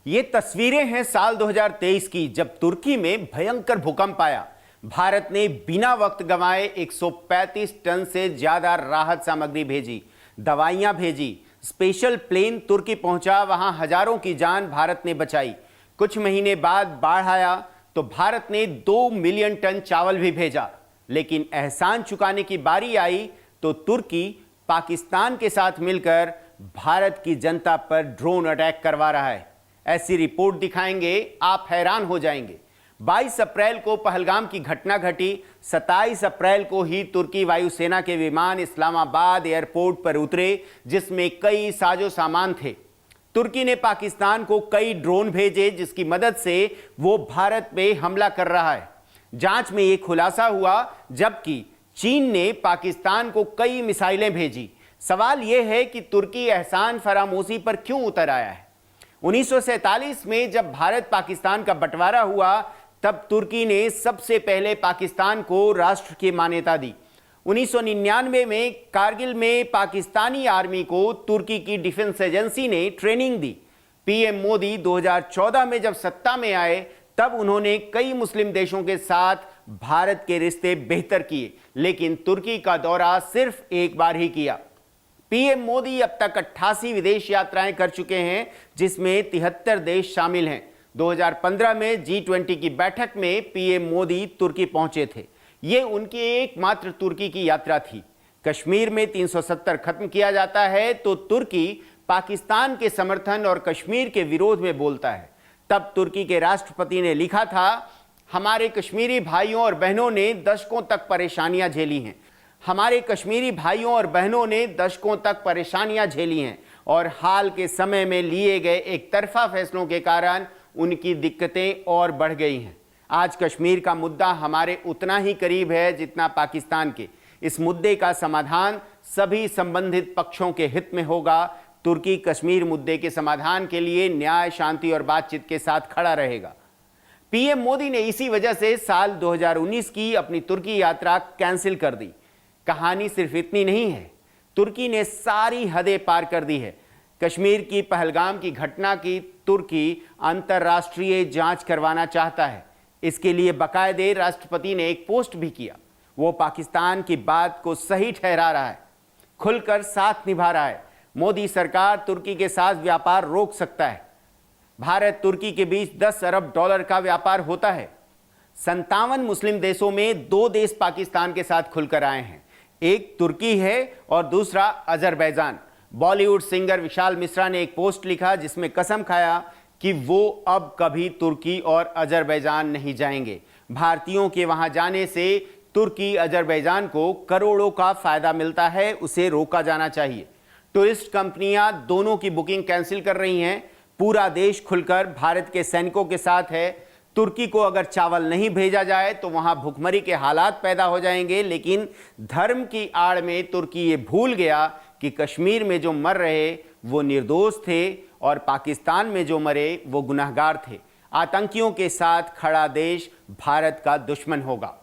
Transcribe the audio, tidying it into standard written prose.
ये तस्वीरें हैं साल 2023 की, जब तुर्की में भयंकर भूकंप आया। भारत ने बिना वक्त गंवाए 135 टन से ज्यादा राहत सामग्री भेजी, दवाइयां भेजी, स्पेशल प्लेन तुर्की पहुंचा, वहां हजारों की जान भारत ने बचाई। कुछ महीने बाद बाढ़ आया तो भारत ने 2 मिलियन टन चावल भी भेजा। लेकिन एहसान चुकाने की बारी आई तो तुर्की पाकिस्तान के साथ मिलकर भारत की जनता पर ड्रोन अटैक करवा रहा है। ऐसी रिपोर्ट दिखाएंगे, आप हैरान हो जाएंगे। 22 अप्रैल को पहलगाम की घटना घटी। 27 अप्रैल को ही तुर्की वायुसेना के विमान इस्लामाबाद एयरपोर्ट पर उतरे, जिसमें कई साजो सामान थे। तुर्की ने पाकिस्तान को कई ड्रोन भेजे, जिसकी मदद से वो भारत पे हमला कर रहा है। जांच में यह खुलासा हुआ, जबकि चीन ने पाकिस्तान को कई मिसाइलें भेजी। सवाल यह है कि तुर्की एहसान फरामोशी पर क्यों उतर आया है। 1947 में जब भारत पाकिस्तान का बंटवारा हुआ, तब तुर्की ने सबसे पहले पाकिस्तान को राष्ट्र की मान्यता दी। 1999 में कारगिल में पाकिस्तानी आर्मी को तुर्की की डिफेंस एजेंसी ने ट्रेनिंग दी। पीएम मोदी 2014 में जब सत्ता में आए, तब उन्होंने कई मुस्लिम देशों के साथ भारत के रिश्ते बेहतर किए, लेकिन तुर्की का दौरा सिर्फ एक बार ही किया। पीएम मोदी अब तक 88 विदेश यात्राएं कर चुके हैं, जिसमें 73 देश शामिल हैं। 2015 में G20 की बैठक में पीएम मोदी तुर्की पहुंचे थे। ये उनकी एकमात्र तुर्की की यात्रा थी। कश्मीर में 370 खत्म किया जाता है तो तुर्की पाकिस्तान के समर्थन और कश्मीर के विरोध में बोलता है। तब तुर्की के राष्ट्रपति ने लिखा था, हमारे कश्मीरी भाइयों और बहनों ने दशकों तक परेशानियां झेली हैं। हमारे कश्मीरी भाइयों और बहनों ने दशकों तक परेशानियां झेली हैं और हाल के समय में लिए गए एक तरफा फैसलों के कारण उनकी दिक्कतें और बढ़ गई हैं। आज कश्मीर का मुद्दा हमारे उतना ही करीब है जितना पाकिस्तान के। इस मुद्दे का समाधान सभी संबंधित पक्षों के हित में होगा। तुर्की कश्मीर मुद्दे के समाधान के लिए न्याय, शांति और बातचीत के साथ खड़ा रहेगा। पीएम मोदी ने इसी वजह से साल 2019 की अपनी तुर्की यात्रा कैंसिल कर दी। कहानी सिर्फ इतनी नहीं है, तुर्की ने सारी हदें पार कर दी है। कश्मीर की पहलगाम की घटना की तुर्की अंतर्राष्ट्रीय जांच करवाना चाहता है। इसके लिए बाकायदे राष्ट्रपति ने एक पोस्ट भी किया। वो पाकिस्तान की बात को सही ठहरा रहा है, खुलकर साथ निभा रहा है। मोदी सरकार तुर्की के साथ व्यापार रोक सकता है। भारत तुर्की के बीच 10 अरब डॉलर का व्यापार होता है। 57 मुस्लिम देशों में 2 देश पाकिस्तान के साथ खुलकर आए हैं। एक तुर्की है और दूसरा अजरबैजान। बॉलीवुड सिंगर विशाल मिश्रा ने एक पोस्ट लिखा, जिसमें कसम खाया कि वो अब कभी तुर्की और अजरबैजान नहीं जाएंगे। भारतीयों के वहां जाने से तुर्की अजरबैजान को करोड़ों का फायदा मिलता है, उसे रोका जाना चाहिए। टूरिस्ट कंपनियां दोनों की बुकिंग कैंसिल कर रही हैं। पूरा देश खुलकर भारत के सैनिकों के साथ है। तुर्की को अगर चावल नहीं भेजा जाए तो वहां भुखमरी के हालात पैदा हो जाएंगे। लेकिन धर्म की आड़ में तुर्की ये भूल गया कि कश्मीर में जो मर रहे वो निर्दोष थे और पाकिस्तान में जो मरे वो गुनहगार थे। आतंकियों के साथ खड़ा देश भारत का दुश्मन होगा।